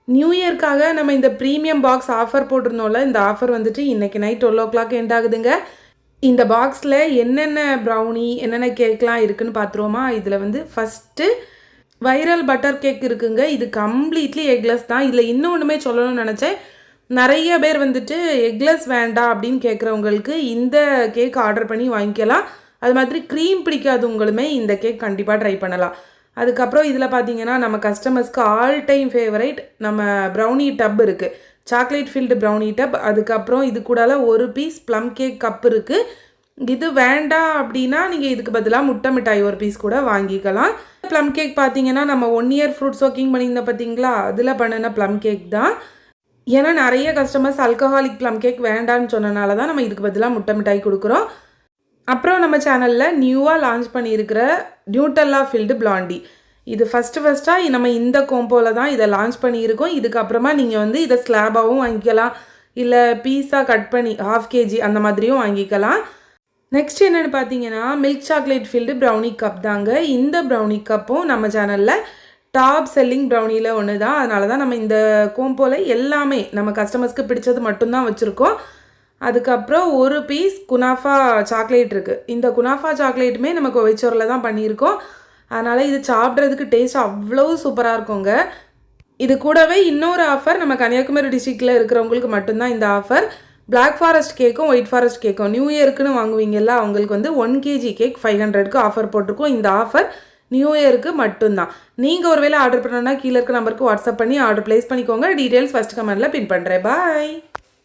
New இயர்க்காக நம்ம இந்த premium box offer போட்டிருந்தோம்ல, இந்த ஆஃபர் வந்துட்டு இன்றைக்கி நைட் 12 எண்ட் ஆகுதுங்க. இந்த பாக்ஸில் என்னென்ன ப்ரௌனி என்னென்ன கேக்லாம் இருக்குதுன்னு பார்த்துருவோமா. இதில் வந்து ஃபஸ்ட்டு வைரல் பட்டர் கேக் இருக்குங்க. இது கம்ப்ளீட்லி எக்லெஸ் தான். இதில் இன்னொன்றுமே சொல்லணும்னு நினச்சேன். நிறைய பேர் வந்துட்டு எக்லெஸ் வேண்டாம் அப்படின்னு கேட்குறவங்களுக்கு இந்த கேக் ஆர்டர் பண்ணி வாங்கிக்கலாம். அது மாதிரி க்ரீம் பிடிக்காதவங்களுமே இந்த கேக் கண்டிப்பாக ட்ரை பண்ணலாம். அதுக்கப்புறம் இதில் பார்த்தீங்கன்னா நம்ம கஸ்டமர்ஸ்க்கு ஆல் டைம் ஃபேவரைட் நம்ம ப்ரௌனி டப் இருக்குது, சாக்லேட் ஃபில்டு ப்ரௌனி டப். அதுக்கப்புறம் இது கூடால ஒரு பீஸ் ப்ளம் கேக் கப் இருக்குது. இது வேண்டாம் அப்படின்னா நீங்கள் இதுக்கு பதிலாக முட்டை மிட்டாய் ஒரு பீஸ் கூட வாங்கிக்கலாம். ப்ளம் கேக் பார்த்தீங்கன்னா நம்ம 1 இயர் ஃப்ரூட் சோக்கிங் பண்ணியிருந்தோம் பார்த்தீங்களா, அதில் பண்ணின ப்ளம் கேக் தான். ஏன்னா நிறைய கஸ்டமர்ஸ் ஆல்கஹாலிக் ப்ளம் கேக் வேண்டான்னு சொன்னனால தான் நம்ம இதுக்கு பதிலாக முட்டை மிட்டாய் கொடுக்குறோம். அப்புறம் நம்ம சேனலில் நியூவாக லான்ச் பண்ணியிருக்கிற நியூட்டெல்லா ஃபில்டு பிளாண்டி, இது ஃபஸ்ட்டாக நம்ம இந்த கோம்போவில் தான் இதை லான்ச் பண்ணியிருக்கோம். இதுக்கப்புறமா நீங்கள் வந்து இதை ஸ்லாபாகவும் வாங்கிக்கலாம், இல்லை பீஸாக கட் பண்ணி 1/2 kg அந்த மாதிரியும் வாங்கிக்கலாம். நெக்ஸ்ட் என்னென்னு பார்த்தீங்கன்னா milk chocolate filled brownie cup தாங்க. இந்த ப்ரௌனி கப்பும் நம்ம சேனலில் டாப் செல்லிங் ப்ரௌனியில் ஒன்று தான். அதனால தான் நம்ம இந்த கோம்போவில் எல்லாமே நம்ம கஸ்டமர்ஸ்க்கு பிடிச்சது மட்டும்தான் வச்சுருக்கோம். அதுக்கப்புறம் ஒரு பீஸ் குனாஃபா சாக்லேட் இருக்குது. இந்த குனாஃபா சாக்லேட்டுமே நம்ம கோவைச்சோரில் தான் பண்ணியிருக்கோம். அதனால் இது சாப்பிட்றதுக்கு டேஸ்ட் அவ்வளோ சூப்பராக இருக்குங்க. இது கூடவே இன்னொரு ஆஃபர், நம்ம கன்னியாகுமரி டிஸ்ட்ரிக்டில் இருக்கிறவங்களுக்கு மட்டும்தான் இந்த ஆஃபர். பிளாக் ஃபாரஸ்ட் கேக்கும் ஒயிட் ஃபாரஸ்ட் கேக்கும் நியூ இயருக்குன்னு வாங்குவீங்கல்ல, அவங்களுக்கு வந்து 1 kg கேக் 500க்கு ஆஃபர் போட்டிருக்கோம். இந்த ஆஃபர் நியூ இயருக்கு மட்டும்தான். நீங்கள் ஒருவேளை ஆர்டர் பண்ணணுன்னா கீழே இருக்க நம்பருக்கு வாட்ஸ்அப் பண்ணி ஆர்டர் ப்ளேஸ் பண்ணிக்கோங்க. டீட்டெயில்ஸ் ஃபஸ்ட் கமெண்ட்டில் பின் பண்ணுறேன். பாய்.